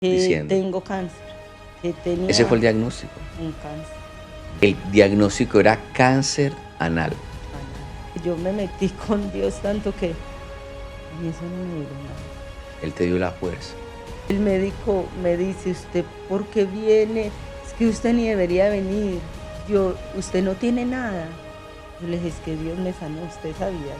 que diciendo? tengo cáncer, que Ese fue tenía el diagnóstico. un cáncer El diagnóstico era cáncer anal. anal. Yo me metí con Dios tanto que y eso no me duró nada. Él te dio la fuerza. El médico me dice, ¿usted por qué viene? Es que usted ni debería venir. Usted no tiene nada. Yo le dije, es que Dios me sanó, usted sabía.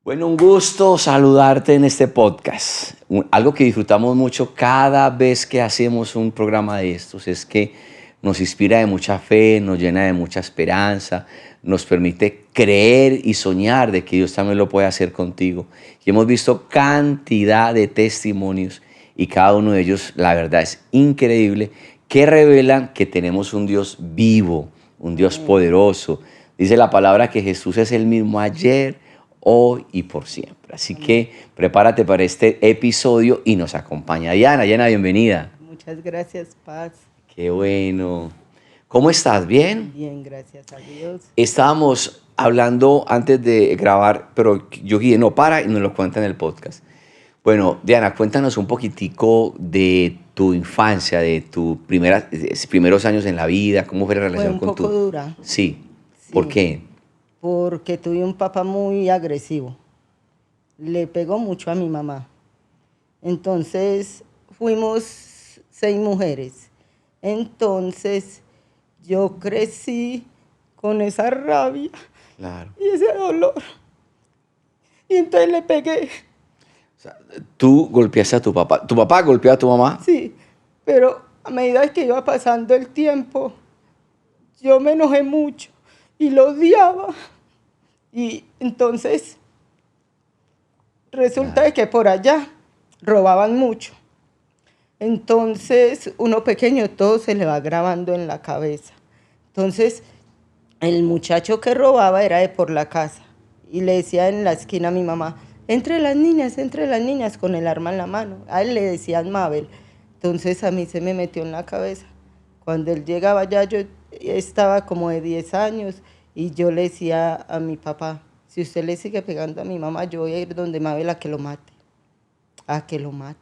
Bueno, un gusto saludarte en este podcast. Algo que disfrutamos mucho cada vez que hacemos un programa de estos es que nos inspira de mucha fe, nos llena de mucha esperanza, nos permite creer y soñar de que Dios también lo puede hacer contigo. Y hemos visto cantidad de testimonios y cada uno de ellos, la verdad, es increíble, que revelan que tenemos un Dios vivo, un Dios poderoso. Dice la palabra que Jesús es el mismo ayer, hoy y por siempre. Así que prepárate para este episodio y nos acompaña Diana. Diana, bienvenida. Muchas gracias, Paz. Qué bueno. ¿Cómo estás? ¿Bien? Bien, gracias a Dios. Estábamos hablando antes de grabar, pero yo dije, no, para y nos lo cuenta en el podcast. Bueno, Diana, cuéntanos un poquitico de tu infancia, de tus primeros años en la vida, cómo fue la Fue relación un con poco tu... dura, Sí, ¿por sí, qué? porque tuve un papá muy agresivo. Le pegó mucho a mi mamá. Entonces, fuimos 6 mujeres. Entonces, yo crecí con esa rabia Claro. y ese dolor. Y entonces le pegué, O sea, tú golpeaste a tu papá. ¿Tu papá golpeó a tu mamá? sí. Pero a medida que iba pasando el tiempo, yo me enojé mucho y lo odiaba. Y entonces, resulta de Claro. que por allá robaban mucho. Entonces, uno pequeño todo se le va grabando en la cabeza. Entonces, el muchacho que robaba era de por la casa. Y le decía en la esquina a mi mamá, entre las niñas, con el arma en la mano. A él le decían Mabel. Entonces, a mí se me metió en la cabeza. Cuando él llegaba ya, yo estaba como de 10 años y yo le decía a mi papá, si usted le sigue pegando a mi mamá, yo voy a ir donde Mabel a que lo mate. A que lo mate.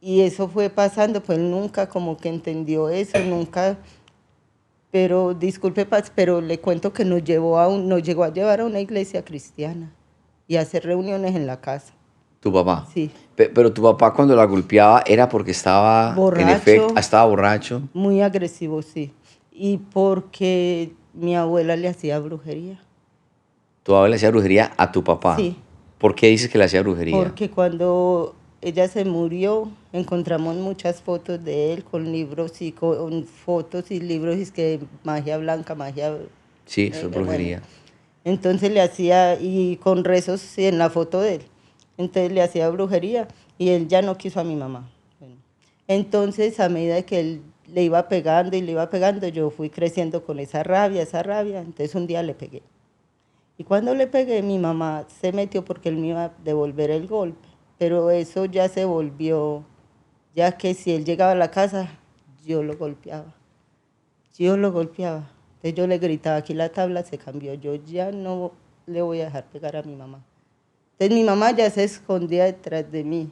Y eso fue pasando, pues él nunca como que entendió eso, nunca, pero disculpe, Paz, pero le cuento que nos llegó a llevar a una iglesia cristiana y a hacer reuniones en la casa. ¿Tu papá? Sí, Pero tu papá cuando la golpeaba era porque estaba, en efecto, borracho, estaba borracho. muy agresivo, sí. Y porque mi abuela le hacía brujería. Tu abuela le hacía brujería a tu papá. Sí, ¿Por qué dices que le hacía brujería? porque cuando ella se murió, encontramos muchas fotos de él con libros y con fotos y libros y es que magia blanca, magia Sí, eso es negra, bueno. brujería. Entonces le hacía, y con rezos sí, en la foto de él. Entonces le hacía brujería y él ya no quiso a mi mamá. Bueno, entonces a medida que él le iba pegando y le iba pegando, yo fui creciendo con esa rabia, esa rabia. Entonces un día le pegué. Y cuando le pegué, mi mamá se metió porque él me iba a devolver el golpe. Pero eso ya se volvió, ya que si él llegaba a la casa, yo lo golpeaba. Yo lo golpeaba. Entonces yo le gritaba, aquí la tabla se cambió. Yo ya no le voy a dejar pegar a mi mamá. Entonces mi mamá ya se escondía detrás de mí,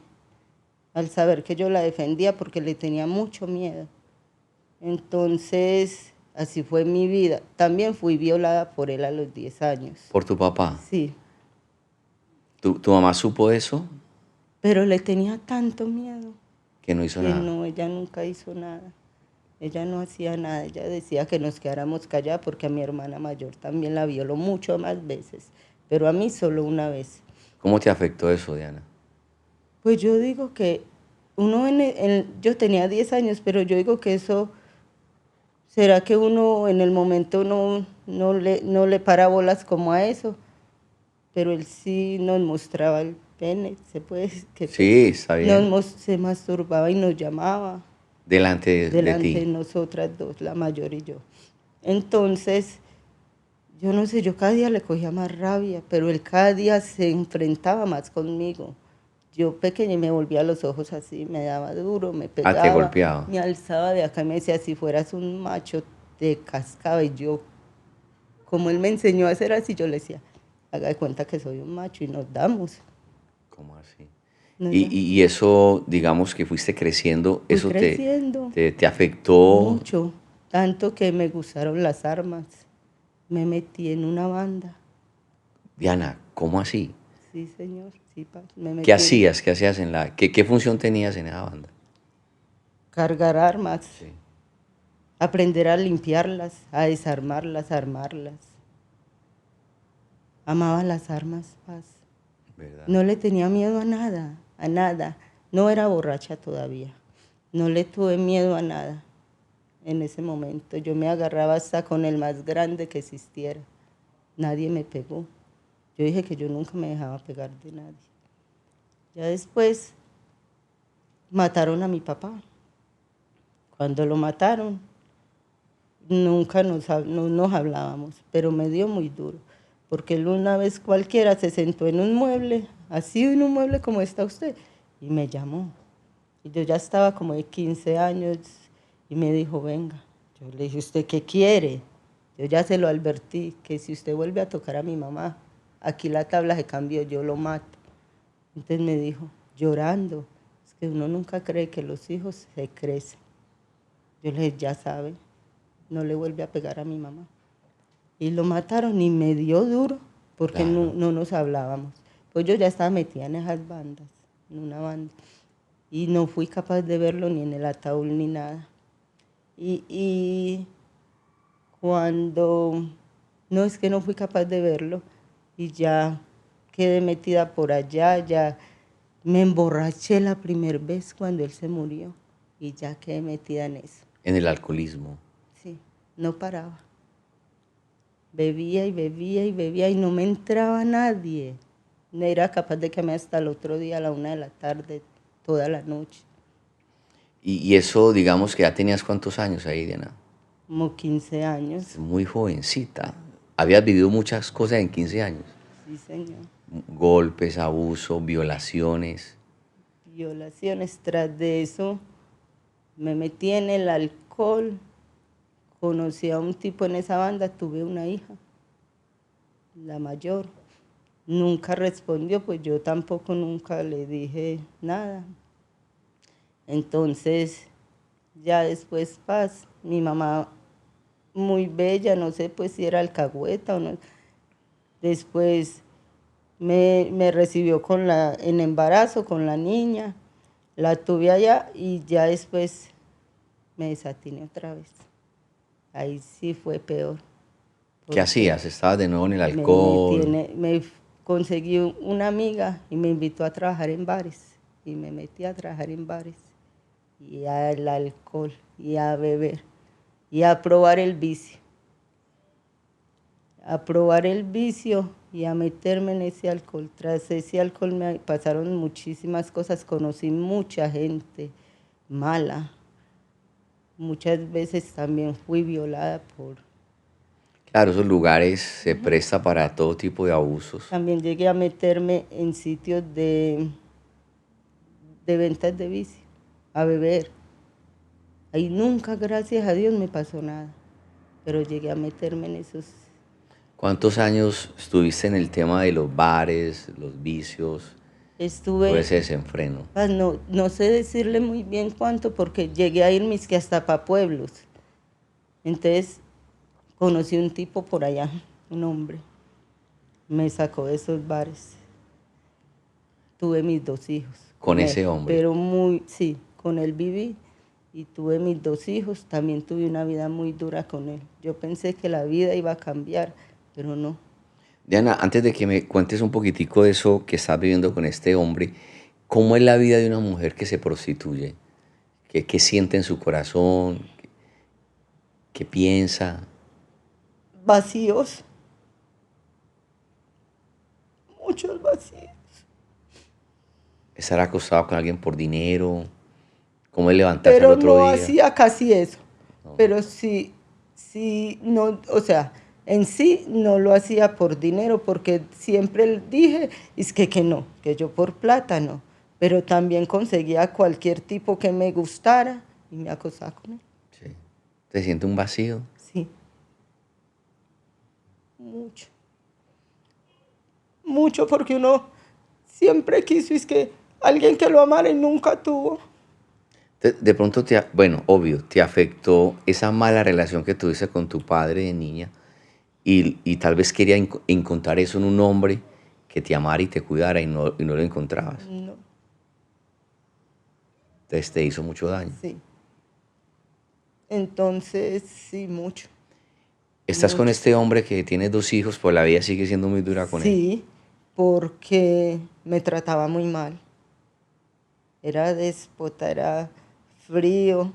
al saber que yo la defendía porque le tenía mucho miedo. Entonces, así fue mi vida. También fui violada por él a los 10 años. Por tu papá. Sí. ¿Tu mamá supo eso? Pero le tenía tanto miedo Que no hizo que nada. no, ella nunca hizo nada. Ella no hacía nada, ella decía que nos quedáramos calladas porque a mi hermana mayor también la violó mucho más veces, pero a mí solo una vez. ¿Cómo te afectó eso, Diana? Pues yo digo que uno, yo tenía 10 años, pero yo digo que eso, ¿será que uno en el momento no le para bolas como a eso? Pero él sí nos mostraba el pene, se puede decir que Sí, está bien. se masturbaba y nos llamaba Delante de delante de ti. nosotras dos, la mayor y yo. Entonces, yo no sé, yo cada día le cogía más rabia, pero él cada día se enfrentaba más conmigo. Yo pequeña y me volvía los ojos así, me daba duro, me Ah, te pegaba, golpeaba. me alzaba de acá y me decía, si fueras un macho, te cascaba. Y yo, como él me enseñó a hacer así, yo le decía, haga de cuenta que soy un macho y nos damos. ¿Cómo así? No, Y eso, digamos que fuiste creciendo, fui ¿eso creciendo te afectó? mucho, tanto que me gustaron las armas. Me metí en una banda. Diana, ¿cómo así? Sí, señor, sí, me ¿Qué metí en hacías? ¿Qué hacías qué función tenías en esa banda? cargar armas, Sí, aprender a limpiarlas, a desarmarlas, a armarlas. Amaba las armas, Paz. ¿verdad? No le tenía miedo a nada, a nada. No era borracha todavía. No le tuve miedo a nada en ese momento. Yo me agarraba hasta con el más grande que existiera. Nadie me pegó. Yo dije que yo nunca me dejaba pegar de nadie. Ya después mataron a mi papá. Cuando lo mataron, nunca no nos hablábamos, pero me dio muy duro, porque él una vez cualquiera se sentó en un mueble, así en un mueble como está usted, y me llamó. Y yo ya estaba como de 15 años y me dijo, venga. Yo le dije, ¿usted qué quiere? Yo ya se lo advertí, que si usted vuelve a tocar a mi mamá, aquí la tabla se cambió, yo lo mato. Entonces me dijo, llorando, es que uno nunca cree que los hijos se crecen. Yo le dije, ya sabe, no le vuelve a pegar a mi mamá. Y lo mataron y me dio duro porque Claro. no nos hablábamos. Pues yo ya estaba metida en esas bandas, en una banda. Y no fui capaz de verlo ni en el ataúd ni nada. Y cuando, no es que no fui capaz de verlo y ya quedé metida por allá, ya me emborraché la primera vez cuando él se murió y ya quedé metida en eso. En el alcoholismo. Sí, no paraba. Bebía y bebía y bebía y no me entraba nadie. No era capaz de quedarme hasta el otro día a la 1 de la tarde, toda la noche, Y eso, digamos que ya tenías cuántos años ahí, Diana. como 15 años. Muy jovencita. Habías vivido muchas cosas en 15 años. Sí, señor. Golpes, abuso, violaciones. Violaciones. Tras de eso me metí en el alcohol, conocí a un tipo en esa banda, tuve una hija, la mayor. Nunca respondió, pues yo tampoco nunca le dije nada. Entonces, ya después, Paz, mi mamá muy bella, no sé pues si era alcahueta o no. Después me recibió en embarazo con la niña, la tuve allá y ya después me desatiné otra vez. Ahí sí fue peor, ¿Qué porque hacías? ¿Estabas de nuevo en el alcohol? me conseguí una amiga y me invitó a trabajar en bares y me metí a trabajar en bares y al alcohol y a beber y a probar el vicio. A probar el vicio y a meterme en ese alcohol. Tras ese alcohol me pasaron muchísimas cosas, conocí mucha gente mala. Muchas veces también fui violada por... Claro, esos lugares se presta para todo tipo de abusos. También llegué a meterme en sitios de ventas de vicio, a beber. Ahí nunca, gracias a Dios, me pasó nada. Pero llegué a meterme en esos... ¿Cuántos años estuviste en el tema de los bares, los vicios, todo Estuve, ese desenfreno? no sé decirle muy bien cuánto porque llegué a ir mis que hasta para pueblos. Entonces conocí un tipo por allá, un hombre, me sacó de esos bares. Tuve mis 2 hijos Con con él, ese hombre. pero sí, con él viví y tuve mis 2 hijos. También tuve una vida muy dura con él. Yo pensé que la vida iba a cambiar, pero no. Diana, antes de que me cuentes un poquitico de eso que estás viviendo con este hombre, ¿cómo es la vida de una mujer que se prostituye? ¿Qué siente en su corazón? ¿Qué piensa? Vacíos, muchos vacíos. ¿Estar acostado con alguien por dinero? ¿Cómo es levantarse al Pero otro no día? hacía casi eso. No. Pero sí, sí, no, o sea, en sí no lo hacía por dinero, porque siempre dije, es que no, que yo por plata no. Pero también conseguía cualquier tipo que me gustara y me acostaba con él. Sí. ¿Te siente un vacío? Sí, mucho. Mucho porque uno siempre quiso es que alguien que lo amara y nunca tuvo. De pronto, bueno, obvio, te afectó esa mala relación que tuviste con tu padre de niña y tal vez quería encontrar eso en un hombre que te amara y te cuidara y no lo encontrabas. No, Entonces te hizo mucho daño. sí. Entonces, sí, mucho, Estás con mucho. este hombre que tiene 2 hijos, pues la vida sigue siendo muy dura con él. Sí, porque me trataba muy mal. Era déspota, era frío.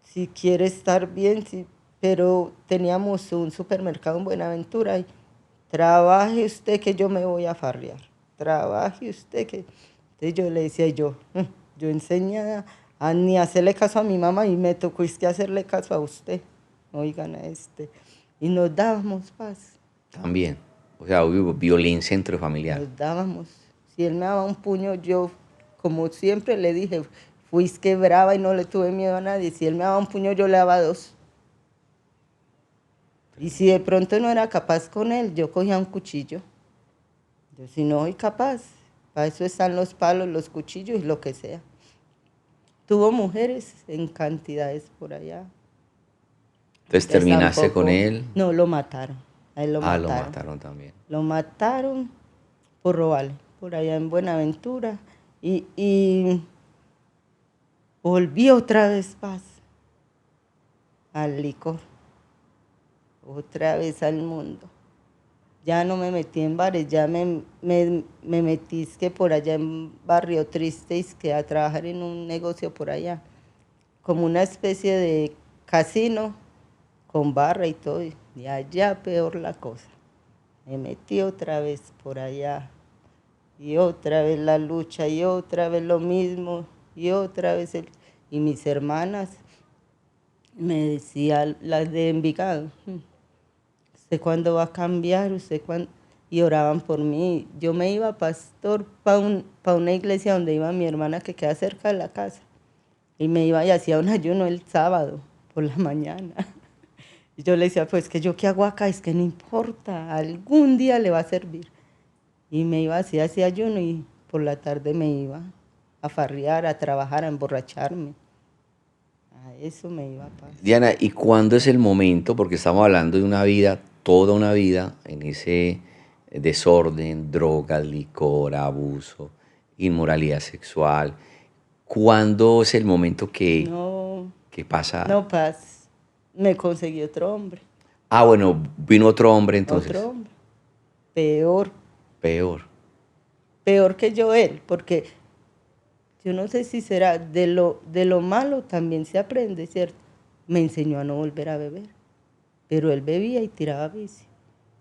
Si quiere estar bien, sí, pero teníamos un supermercado en Buenaventura y trabaje usted que yo me voy a farrear. Trabaje usted que... Entonces yo le decía yo enseñé a ni hacerle caso a mi mamá y me tocó es que hacerle caso a usted. Oigan a este. Y nos dábamos paz. También. O sea, hubo violencia intrafamiliar. Nos dábamos. Si él me daba un puño, yo, como siempre le dije, fui que brava y no le tuve miedo a nadie. Si él me daba un puño, yo le daba dos. Y si de pronto no era capaz con él, yo cogía un cuchillo. Yo, si no soy capaz, para eso están los palos, los cuchillos y lo que sea. Tuvo mujeres en cantidades por allá. Entonces Pues terminaste con tampoco, él. no, lo mataron. A él lo Ah, lo mataron. mataron también. Lo mataron por robarle, por allá en Buenaventura. Y volví otra vez paz al licor, otra vez al mundo. Ya no me metí en bares, ya me metí es que por allá en Barrio Triste es que a trabajar en un negocio por allá, como una especie de casino con barra y todo, y allá peor la cosa. Me metí otra vez por allá, y otra vez la lucha, y otra vez lo mismo, y otra vez y mis hermanas me decían, las de Envigado, ¿usted cuándo va a cambiar? ¿Usted cuándo? Y oraban por mí. Yo me iba, pastor, para una iglesia donde iba mi hermana que queda cerca de la casa. Y me iba y hacía un ayuno el sábado por la mañana. Y yo le decía, pues que yo qué hago acá, es que no importa, algún día le va a servir. Y me iba así, hacía ayuno y por la tarde me iba a farrear, a trabajar, a emborracharme. A eso me iba, pastor. Diana, ¿y cuándo es el momento? Porque estamos hablando de una vida, toda una vida, en ese desorden, drogas, licor, abuso, inmoralidad sexual. ¿Cuándo es el momento No, que pasa? no, paz. Me conseguí otro hombre. Ah, bueno, vino otro hombre Otro entonces. hombre, peor, Peor. peor que yo él, porque yo no sé si será de lo malo también se aprende, ¿cierto? Me enseñó a no volver a beber, pero él bebía y tiraba vicio,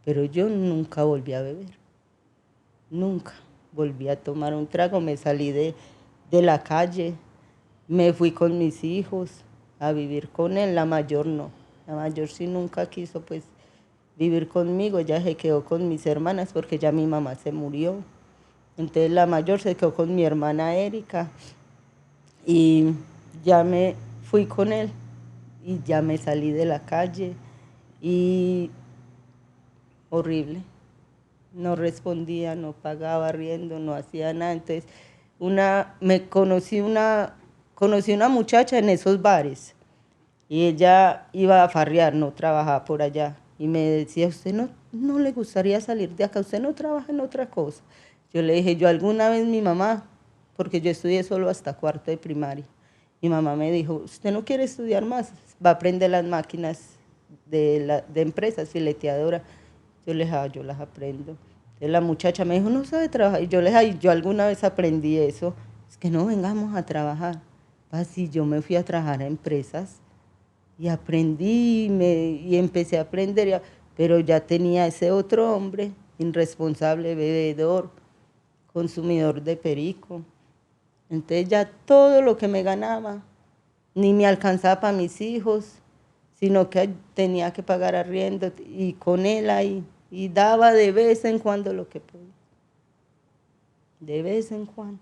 pero yo nunca volví a beber, nunca volví a tomar un trago, me salí de la calle, me fui con mis hijos a vivir con él, la mayor no, la mayor sí nunca quiso pues vivir conmigo, ella se quedó con mis hermanas porque ya mi mamá se murió. Entonces la mayor se quedó con mi hermana Erika y ya me fui con él y ya me salí de la calle y horrible. No respondía, no pagaba riendo, no hacía nada. Entonces conocí una muchacha en esos bares y ella iba a farrear, no trabajaba por allá. Y me decía, ¿usted no le gustaría salir de acá? ¿Usted no trabaja en otra cosa? Yo le dije, yo alguna vez mi mamá, porque yo estudié solo hasta cuarto de primaria, mi mamá me dijo, ¿usted no quiere estudiar más? Va a aprender las máquinas de empresas, fileteadora. Yo le dije, yo las aprendo. Entonces la muchacha me dijo, no sabe trabajar. Y yo le dije, "Ay, yo alguna vez aprendí eso. Es que no vengamos a trabajar. Así yo me fui a trabajar a empresas y aprendí y empecé a aprender, pero ya tenía ese otro hombre, irresponsable, bebedor, consumidor de perico. Entonces ya todo lo que me ganaba ni me alcanzaba para mis hijos, sino que tenía que pagar arriendo y con él ahí, y daba de vez en cuando lo que podía, de vez en cuando.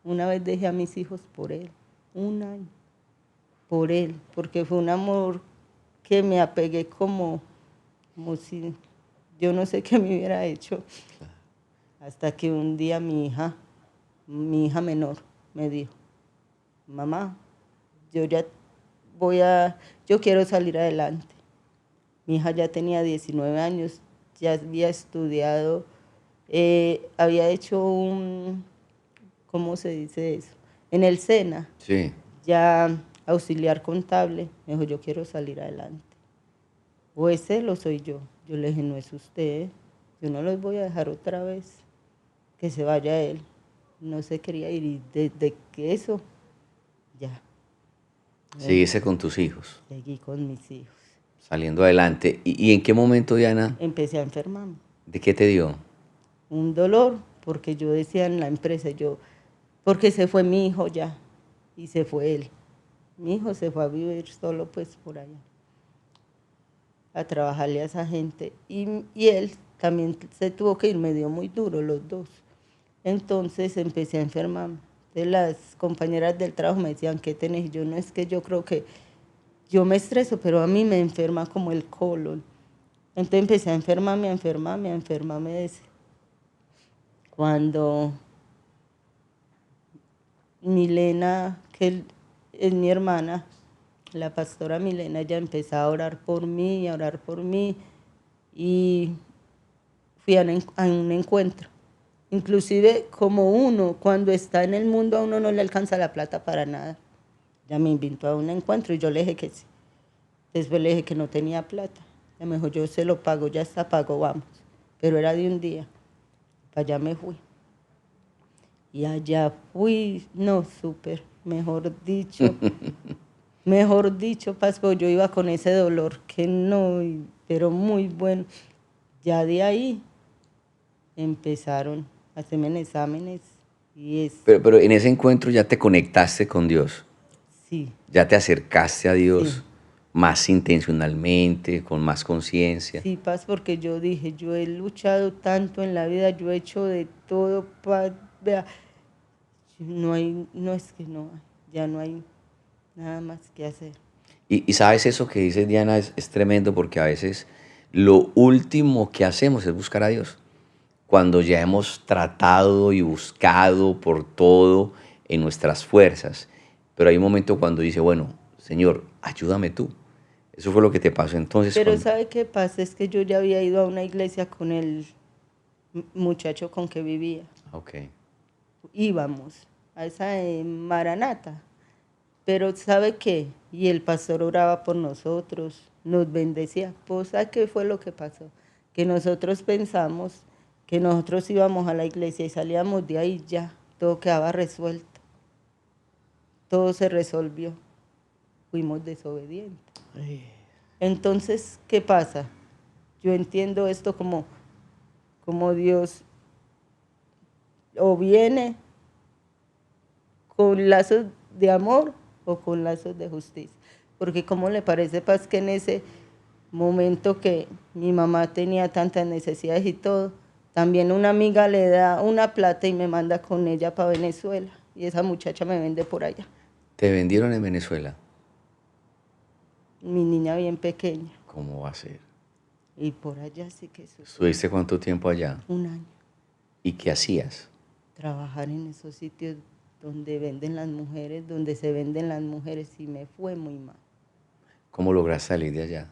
Una vez dejé a mis hijos por él, un año, por él, porque fue un amor que me apegué como si yo no sé qué me hubiera hecho. Hasta que un día mi hija menor, me dijo, mamá, yo quiero salir adelante. Mi hija ya tenía 19 años, ya había estudiado, había hecho ¿cómo se dice eso? En el SENA, Sí. ya auxiliar contable. Me dijo, yo quiero salir adelante. O es él o soy yo. Yo le dije, no es usted, yo no los voy a dejar otra vez, que se vaya él. No se quería ir y desde que eso, ya. Seguiste con tus hijos, Seguí con mis hijos. saliendo adelante. ¿Y en qué momento, Diana, Empecé a enfermarme. de qué te dio? Un dolor, porque yo decía en la empresa, porque se fue mi hijo ya, y se fue él. Mi hijo se fue a vivir solo pues por allá, a trabajarle a esa gente. Y él también se tuvo que ir, me dio muy duro los dos. Entonces empecé a enfermarme. Entonces las compañeras del trabajo me decían, ¿qué tenés? Yo no, es que yo creo que yo me estreso, pero a mí me enferma como el colon. Entonces empecé a enfermarme de ese. Cuando Milena, es mi hermana, la pastora Milena, ya empezó a orar por mí, y fui a un encuentro. Inclusive como uno, cuando está en el mundo, a uno no le alcanza la plata para nada. Ya me invitó a un encuentro y yo le dije que sí. Después le dije que no tenía plata. Ya me dijo, yo se lo pago, ya está pago, vamos. Pero era de un día. Para allá me fui. Y allá fui, no, súper, mejor dicho, Pasco, yo iba con ese dolor que no, pero muy bueno. Ya de ahí empezaron a hacerme exámenes y Pero en ese encuentro ya te conectaste con Dios, sí, ya te acercaste a sí, Dios más intencionalmente, con más conciencia. sí, Paz, porque yo dije, yo he luchado tanto en la vida, yo he hecho de todo, Paz, vea, no es que no hay, ya no hay nada más que hacer. Y sabes, eso que dices, Diana, es tremendo porque a veces lo último que hacemos es buscar a Dios. Cuando ya hemos tratado y buscado por todo en nuestras fuerzas. Pero hay un momento cuando dice, bueno, Señor, ayúdame tú. Eso fue lo que te pasó entonces Pero cuando... ¿sabe qué pasa? Es que yo ya había ido a una iglesia con el muchacho con que vivía. Ok. Íbamos a esa Maranata. Pero ¿sabe qué? Y el pastor oraba por nosotros, nos bendecía. Pues ¿sabe qué fue lo que pasó? Que nosotros pensamos que nosotros íbamos a la iglesia y salíamos de ahí ya, todo quedaba resuelto. Todo se resolvió. Fuimos desobedientes. Entonces, ¿qué pasa? Yo entiendo esto como Dios o viene con lazos de amor o con lazos de justicia. Porque ¿cómo le parece, Paz, que en ese momento que mi mamá tenía tantas necesidades y todo, también una amiga le da una plata y me manda con ella para Venezuela? Y esa muchacha me vende por allá. ¿Te vendieron en Venezuela? Mi niña bien pequeña. ¿Cómo va a ser? Y por allá sí que eso. ¿Estuviste cuánto tiempo allá? Un año. ¿Y qué hacías? Trabajar en esos sitios donde venden las mujeres, donde se venden las mujeres, y me fue muy mal. ¿Cómo lograste salir de allá?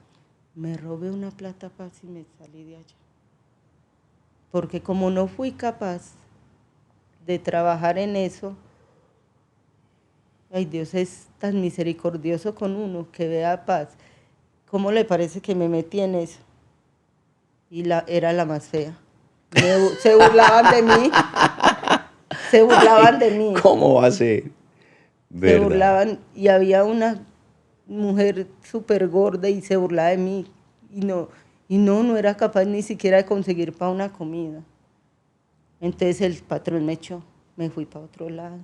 Me robé una plata, Paz, y me salí de allá. Porque como no fui capaz de trabajar en eso, ay, Dios es tan misericordioso con uno que vea, Paz. ¿Cómo le parece que me metí en eso? Y era la más fea. Se burlaban de mí. Se burlaban de mí. ¿Cómo va a ser? Se ¿Verdad? burlaban y había una mujer súper gorda y se burlaba de mí. No era capaz ni siquiera de conseguir para una comida. Entonces el patrón me echó, me fui para otro lado.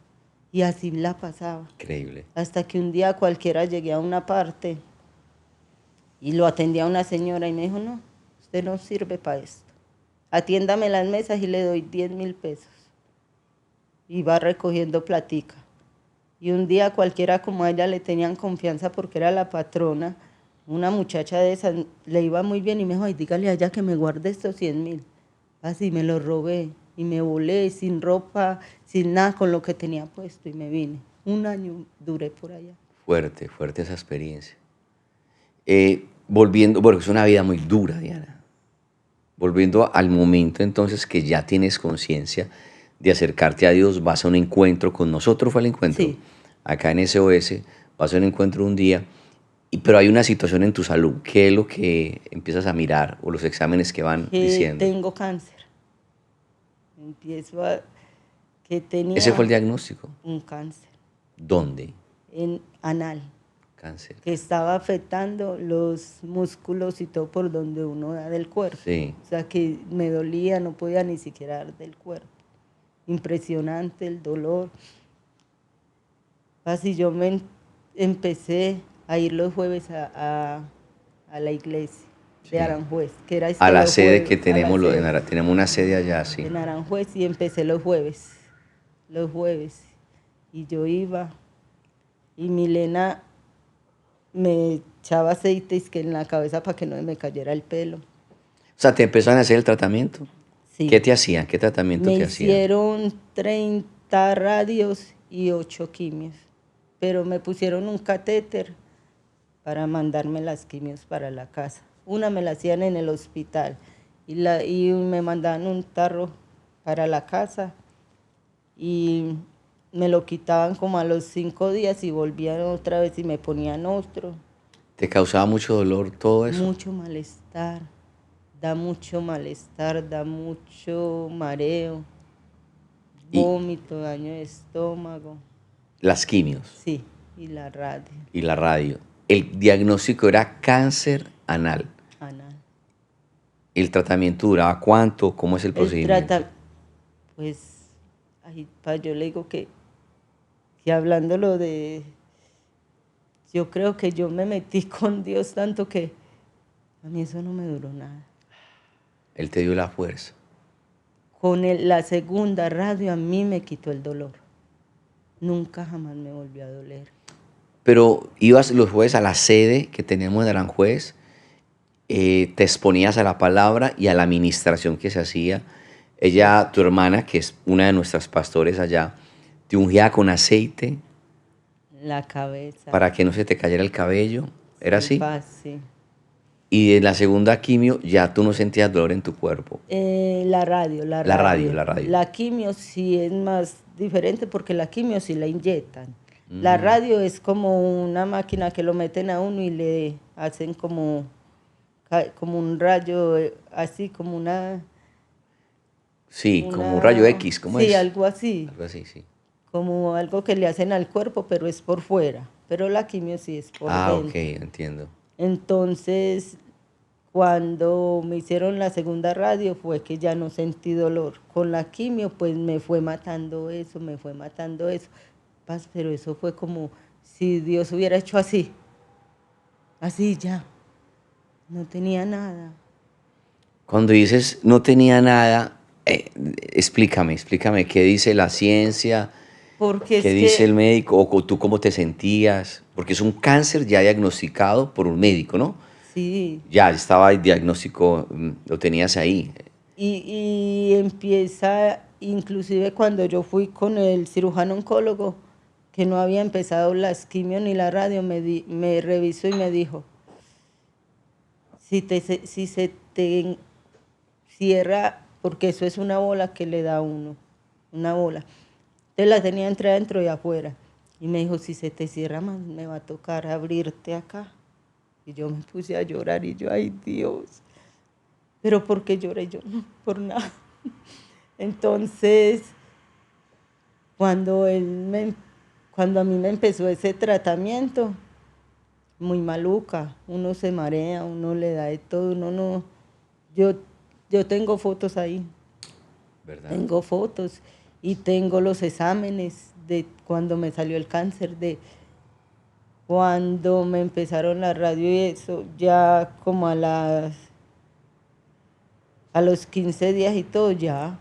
Y así la pasaba. Increíble. Hasta que un día cualquiera llegué a una parte y lo atendía una señora y me dijo, no, usted no sirve para esto. Atiéndame las mesas y le doy 10.000 pesos. Y va recogiendo platica. Y un día cualquiera como a ella le tenían confianza porque era la patrona, una muchacha de esas, le iba muy bien y me dijo, ay, dígale a ella que me guarde estos 100.000. Así me lo robé y me volé sin ropa, sin nada, con lo que tenía puesto y me vine. 1 año duré por allá. Fuerte, fuerte esa experiencia. Volviendo, porque es una vida muy dura, Diana. Volviendo al momento entonces que ya tienes conciencia de acercarte a Dios, vas a un encuentro con nosotros, fue el encuentro, Sí. acá en SOS, vas a un encuentro un día, pero hay una situación en tu salud. ¿Qué es lo que empiezas a mirar o los exámenes que van Que diciendo? tengo cáncer. Empiezo a... que tenía ¿Ese fue el diagnóstico? un cáncer ¿Dónde? en anal, Cáncer. que estaba afectando los músculos y todo por donde uno da del cuerpo. Sí. O sea, que me dolía, no podía ni siquiera dar del cuerpo. Impresionante el dolor. Así yo empecé a ir los jueves a la iglesia Sí. de Aranjuez, que era A la los sede jueves, que a la tenemos, sede tenemos una sede allá, sí. en Aranjuez, y empecé los jueves. Y yo iba, y Milena me echaba aceite que en la cabeza para que no me cayera el pelo. O sea, te empezaron a hacer el tratamiento. Sí. ¿Qué te hacían? ¿Qué tratamiento Me te hacían? hicieron 30 radios y 8 quimios, pero me pusieron un catéter para mandarme las quimios para la casa. Una me la hacían en el hospital y me mandaban un tarro para la casa y me lo quitaban como a los 5 días y volvían otra vez y me ponían otro. ¿Te causaba mucho dolor todo eso? Mucho malestar, da mucho mareo, Y- vómito, daño de estómago. Las quimios Sí, y la radio y la radio. El diagnóstico era cáncer anal. anal. ¿El tratamiento duraba cuánto? ¿Cómo es el procedimiento? Pues, yo le digo que hablándolo de, yo creo que yo me metí con Dios tanto que a mí eso no me duró nada. Él te dio la fuerza. Con la segunda radio a mí me quitó el dolor. Nunca jamás me volvió a doler. Pero ibas los jueves a la sede que teníamos en Aranjuez, te exponías a la palabra y a la administración que se hacía. Ella, tu hermana, que es una de nuestras pastores allá, te ungía con aceite La cabeza. para que no se te cayera el cabello. ¿Era así? Sí. Y en la segunda quimio ya tú no sentías dolor en tu cuerpo. La radio. La radio. La quimio sí es más diferente porque la quimio sí la inyectan. La radio es como una máquina que lo meten a uno y le hacen como un rayo, así como una... Sí, como un rayo X, ¿cómo es? Sí, algo así. Algo así, sí. Como algo que le hacen al cuerpo, pero es por fuera. Pero la quimio sí es por dentro. Ok, entiendo. Entonces, cuando me hicieron la segunda radio fue que ya no sentí dolor. Con la quimio, pues me fue matando eso. Pero eso fue como si Dios hubiera hecho así. Así ya. No tenía nada. Cuando dices no tenía nada, explícame qué dice la ciencia, Porque qué es dice que el médico, o tú cómo te sentías, porque es un cáncer ya diagnosticado por un médico, ¿no? sí. Ya estaba el diagnóstico, lo tenías ahí. Y empieza, inclusive cuando yo fui con el cirujano oncólogo, que no había empezado las quimio ni la radio, me revisó y me dijo, si se te cierra, porque eso es una bola que le da a uno, una bola. Entonces la tenía entre adentro y afuera. Y me dijo, si se te cierra más, me va a tocar abrirte acá. Y yo me puse a llorar y yo, ay Dios. Pero ¿por qué lloré yo? No, por nada. Entonces, cuando a mí me empezó ese tratamiento, muy maluca, uno se marea, uno le da de todo, uno no... Yo tengo fotos ahí. ¿Verdad? Tengo fotos y tengo los exámenes de cuando me salió el cáncer, de cuando me empezaron la radio y eso, ya como a los 15 días y todo, ya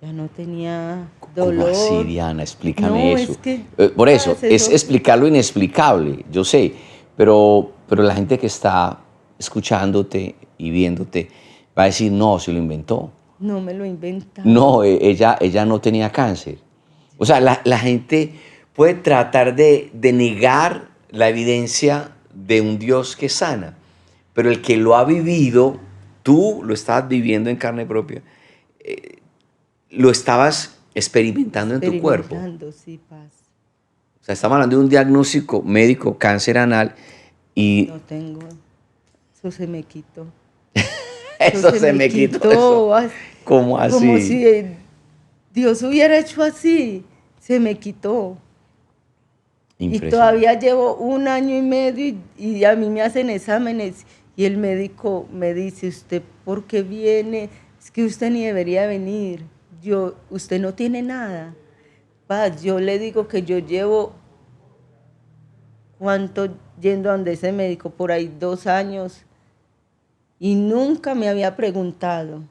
no tenía dolor. ¿Cómo así, Diana? Explícame No, eso. es que... Por eso, es eso. explicar lo inexplicable, yo sé, pero la gente que está escuchándote y viéndote va a decir, no, se lo inventó. No me lo he inventado. No, ella no tenía cáncer. O sea, la gente puede tratar de negar la evidencia de un Dios que sana, pero el que lo ha vivido, tú lo estabas viviendo en carne propia, lo estabas experimentando en tu cuerpo. Experimentando, sí, Paz. O sea, estamos hablando de un diagnóstico médico, cáncer anal, y No tengo, eso se me quitó. Eso eso se se me me quitó, eso. quitó, ¿Cómo como así? si Dios hubiera hecho así, se me quitó. Y Impresionante. todavía llevo 1 año y medio y a mí me hacen exámenes y el médico me dice, ¿usted por qué viene? Es que usted ni debería venir. Usted no tiene nada. Paz, yo le digo que yo llevo, ¿cuánto yendo a donde ese médico? Por ahí 2 años y nunca me había preguntado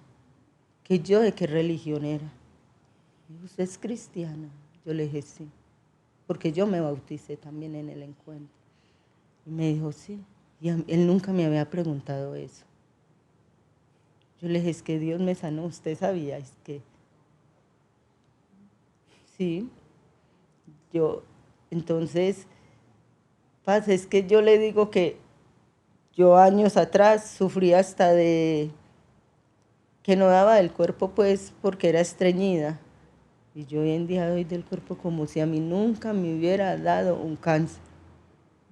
que yo de qué religión era. Dijo, ¿usted es cristiana? Yo le dije, sí, porque yo me bauticé también en el encuentro. Y me dijo, sí. Y él nunca me había preguntado eso. Yo le dije, es que Dios me sanó, usted sabía, es que sí. Entonces, Paz, es que yo le digo que yo años atrás sufrí hasta de que no daba del cuerpo, pues, porque era estreñida. Y yo hoy en día doy del cuerpo como si a mí nunca me hubiera dado un cáncer.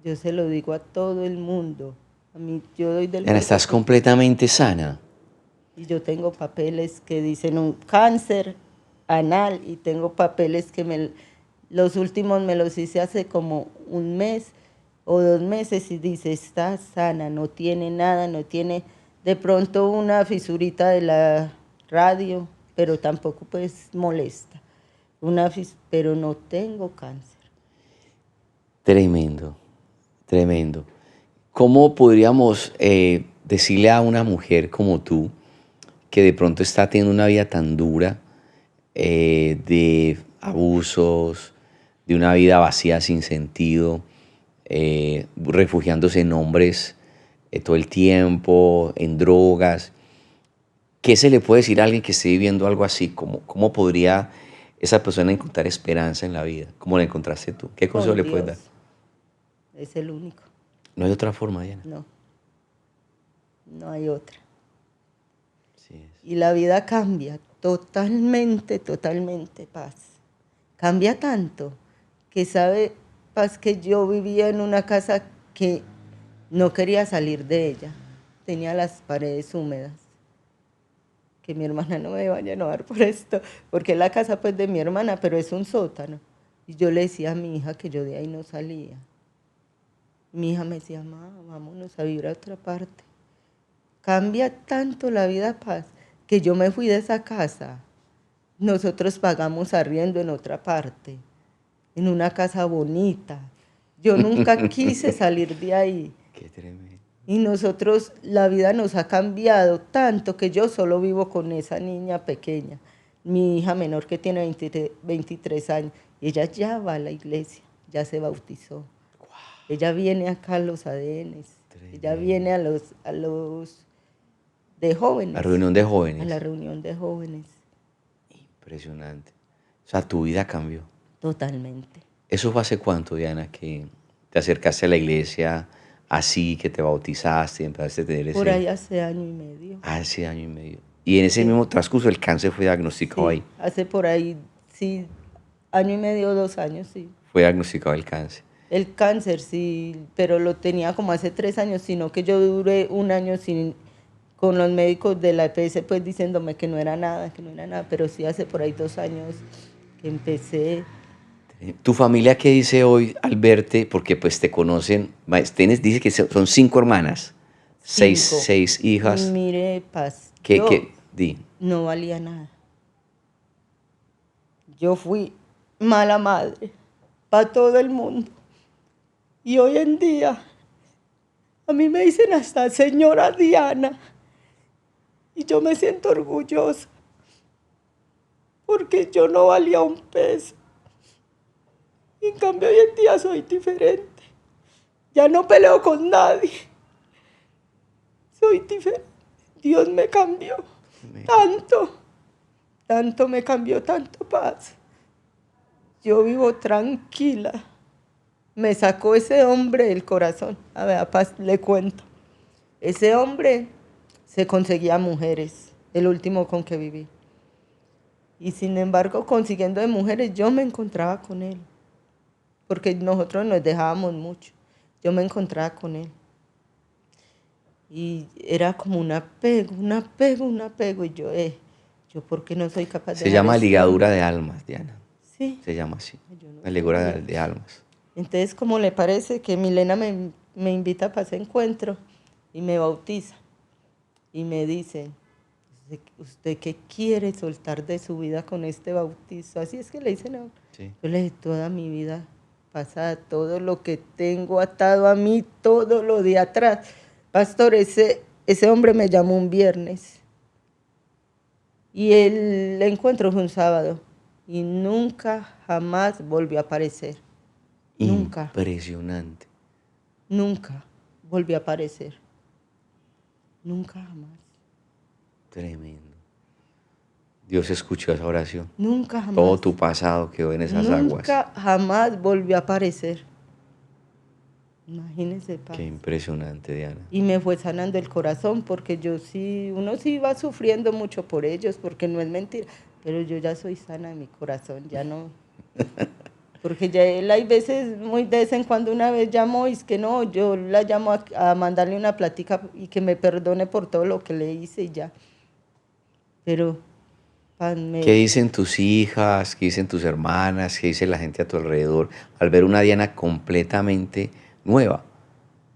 Yo se lo digo a todo el mundo. A mí yo doy del Diana, cuerpo estás completamente sana. y yo tengo papeles que dicen un cáncer anal y tengo papeles que los últimos me los hice hace como 1 mes o 2 meses y dice, está sana, no tiene nada, no tiene de pronto una fisurita de la radio, pero tampoco pues molesta. Pero no tengo cáncer. Tremendo, tremendo. ¿Cómo podríamos decirle a una mujer como tú, que de pronto está teniendo una vida tan dura, de abusos, de una vida vacía sin sentido, refugiándose en hombres todo el tiempo, en drogas? ¿Qué se le puede decir a alguien que esté viviendo algo así? ¿Cómo podría esa persona encontrar esperanza en la vida? ¿Cómo la encontraste tú? ¿Qué consejo Con le puedes dar? Dios, es el único. No hay otra forma, Diana. No, no hay otra. Sí es. Y la vida cambia totalmente, totalmente, Paz. Cambia tanto que sabe, Paz, que yo vivía en una casa que no quería salir de ella. Tenía las paredes húmedas. Que mi hermana no me vaya a enojar por esto, porque es la casa pues de mi hermana, pero es un sótano. Y yo le decía a mi hija que yo de ahí no salía. Mi hija me decía, mamá, vámonos a vivir a otra parte. Cambia tanto la vida, Paz, que yo me fui de esa casa. Nosotros pagamos arriendo en otra parte, en una casa bonita. Yo nunca quise salir de ahí. Qué tremendo. Y nosotros, la vida nos ha cambiado tanto que yo solo vivo con esa niña pequeña, mi hija menor que tiene 23 años. Y ella ya va a la iglesia, ya se bautizó. Wow. Ella viene acá a los ADNs, ella viene a los de jóvenes. La reunión de jóvenes. A la reunión de jóvenes. Impresionante. O sea, tu vida cambió. Totalmente. ¿Eso fue hace cuánto, Diana, que te acercaste a la iglesia así, que te bautizaste y empezaste a tener ese... Por ahí hace 1 año y medio. Hace 1 año y medio. Y en ese Sí. mismo transcurso el cáncer fue diagnosticado Sí, ahí. hace por ahí, sí, 1 año y medio, 2 años, sí. Fue diagnosticado el cáncer. El cáncer, sí, pero lo tenía como hace 3 años, sino que yo duré 1 año con los médicos de la EPS, pues diciéndome que no era nada, pero sí hace por ahí 2 años que empecé. ¿Tu familia qué dice hoy al verte? Porque pues te conocen, dice que son 5 hermanas, 6 5. hijas. Mire, Paz, Di. no valía nada. Yo fui mala madre para todo el mundo. Y hoy en día a mí me dicen hasta señora Diana. Y yo me siento orgullosa. Porque yo no valía un peso. Y en cambio hoy en día soy diferente. Ya no peleo con nadie. Soy diferente. Dios me cambió tanto. tanto me cambió, tanto paz. Yo vivo tranquila. Me sacó ese hombre del corazón. A ver, paz, le cuento. Ese hombre se conseguía mujeres, el último con que viví. Y sin embargo, consiguiendo de mujeres, yo me encontraba con él. Porque nosotros nos dejábamos mucho. Yo me encontraba con él. Y era como un apego, un apego, un apego. Y yo ¿por qué no soy capaz de Se dejar llama este ligadura hombre? de almas, Diana. Sí. Se llama así. Yo no La ligadura sabía. de almas. Entonces, ¿cómo le parece que Milena me invita para ese encuentro y me bautiza? Y me dice, ¿usted qué quiere soltar de su vida con este bautizo? Así es que le dicen a uno. Sí. Yo le dije, toda mi vida pasada, todo lo que tengo atado a mí, todo lo de atrás. Pastor, ese hombre me llamó un viernes y el encuentro fue un sábado y nunca, jamás volvió a aparecer. Nunca. Impresionante. Nunca volvió a aparecer. Nunca jamás. Tremendo. Dios escuchó esa oración. Nunca jamás. Todo tu pasado quedó en esas aguas. Nunca jamás volvió a aparecer. Imagínese, paz. Qué impresionante, Diana. Y me fue sanando el corazón porque uno sí va sufriendo mucho por ellos, porque no es mentira, pero yo ya soy sana de mi corazón, ya no. Porque ya él hay veces, muy de vez en cuando, una vez llamó y es que no, yo la llamo a mandarle una plática y que me perdone por todo lo que le hice y ya. Pero, ¿Qué dicen tus hijas? ¿Qué dicen tus hermanas? ¿Qué dice la gente a tu alrededor al ver una Diana completamente nueva?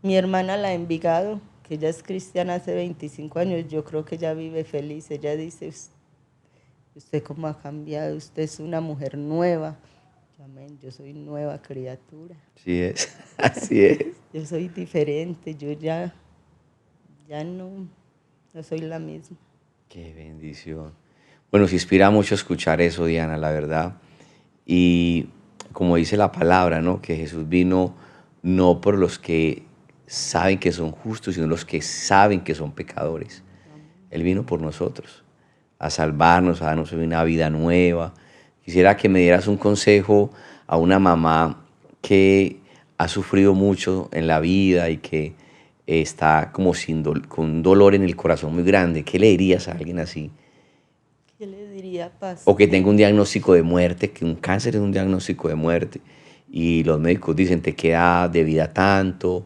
Mi hermana, la de Envigado, que ella es cristiana hace 25 años, yo creo que ella vive feliz. Ella dice, usted cómo ha cambiado, usted es una mujer nueva. Amén, yo soy nueva criatura. Así es, así es. Yo soy diferente, yo ya no soy la misma. Qué bendición. Bueno, se inspira mucho escuchar eso, Diana, la verdad. Y como dice la palabra, ¿no? Que Jesús vino no por los que saben que son justos, sino los que saben que son pecadores. Él vino por nosotros, a salvarnos, a darnos una vida nueva. Quisiera que me dieras un consejo a una mamá que ha sufrido mucho en la vida y que está como con un dolor en el corazón muy grande. ¿Qué le dirías a alguien así? ¿Qué le diría, pastor? O que tenga un diagnóstico de muerte, que un cáncer es un diagnóstico de muerte y los médicos dicen te queda de vida tanto,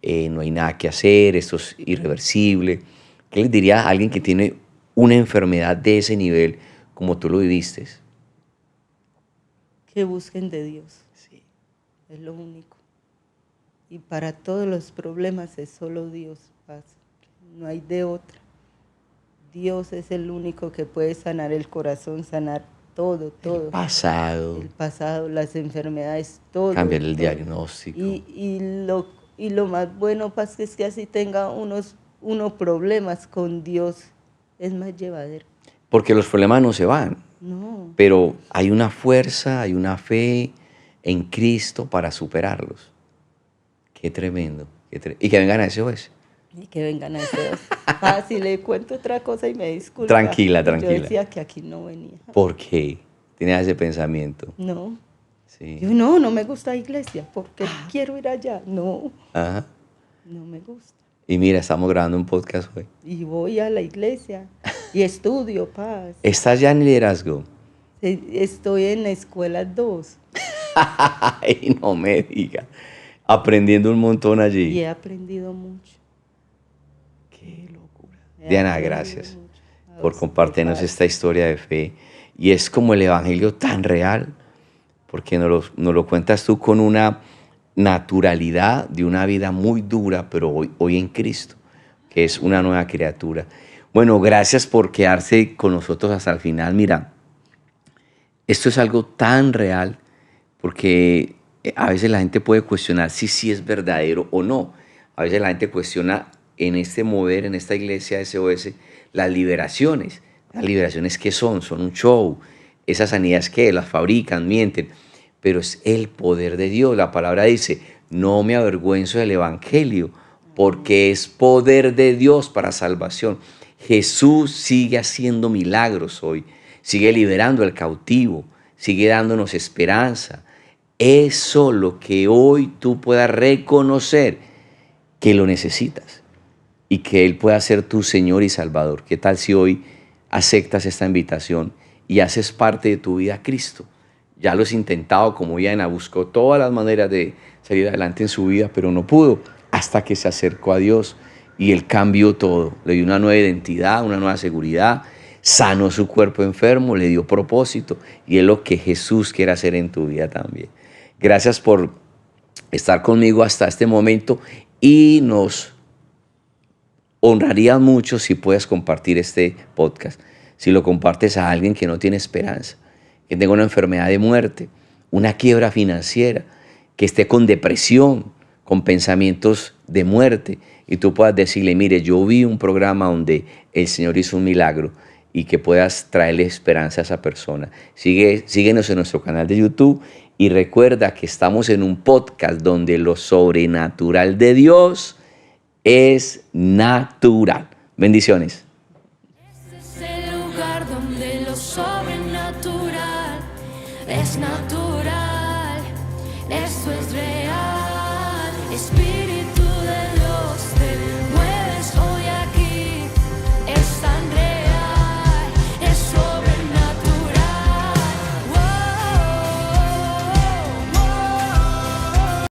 no hay nada que hacer, esto es irreversible. ¿Qué les diría a alguien que tiene una enfermedad de ese nivel como tú lo viviste? Que busquen de Dios. Sí. Es lo único. Y para todos los problemas es solo Dios, paz. No hay de otra. Dios es el único que puede sanar el corazón, sanar todo. El pasado, las enfermedades, todo. cambiar el todo. diagnóstico. Y lo más bueno, paz, es que así tenga unos problemas con Dios, es más llevadero. Porque los problemas no se van. No. Pero hay una fuerza, hay una fe en Cristo para superarlos. Qué tremendo. Y que vengan a SOS. Y que vengan a SOS. Si le cuento otra cosa y me disculpa. Tranquila. Yo decía que aquí no venía. ¿Por qué? ¿Tienes ese pensamiento? No. Sí. Yo no me gusta la iglesia. ¿Por qué quiero ir allá? No. Ajá. No me gusta. Y mira, estamos grabando un podcast hoy. Y voy a la iglesia y estudio, paz. ¿Estás ya en liderazgo? Estoy en la escuela 2. Ay, no me diga. Aprendiendo un montón allí. Y he aprendido mucho. Qué locura. Diana, gracias por usted, compartirnos paz. esta historia de fe. Y es como el evangelio tan real, porque nos lo cuentas tú con una naturalidad de una vida muy dura, pero hoy en Cristo, que es una nueva criatura. Bueno, gracias por quedarse con nosotros hasta el final. Mira, esto es algo tan real, porque a veces la gente puede cuestionar si sí es verdadero o no. A veces la gente cuestiona en este mover, en esta iglesia SOS, las liberaciones. Las liberaciones, ¿qué son? Son un show. Esas sanidades, ¿qué? Las fabrican, mienten. Pero es el poder de Dios. La palabra dice, no me avergüenzo del evangelio, porque es poder de Dios para salvación. Jesús sigue haciendo milagros hoy. sigue liberando al cautivo, sigue dándonos esperanza. Es solo que hoy tú puedas reconocer que lo necesitas y que Él pueda ser tu Señor y Salvador. ¿Qué tal si hoy aceptas esta invitación y haces parte de tu vida a Cristo? Ya lo has intentado, como Diana, buscó todas las maneras de salir adelante en su vida, pero no pudo hasta que se acercó a Dios y Él cambió todo. Le dio una nueva identidad, una nueva seguridad, sanó su cuerpo enfermo, le dio propósito y es lo que Jesús quiere hacer en tu vida también. Gracias por estar conmigo hasta este momento y nos honraría mucho si puedes compartir este podcast, si lo compartes a alguien que no tiene esperanza, que tenga una enfermedad de muerte, una quiebra financiera, que esté con depresión, con pensamientos de muerte, y tú puedas decirle, mire, yo vi un programa donde el Señor hizo un milagro, y que puedas traerle esperanza a esa persona. Síguenos en nuestro canal de YouTube y recuerda que estamos en un podcast donde lo sobrenatural de Dios es natural. Bendiciones. Este es el lugar donde lo sobrenatural es natural. Esto es real.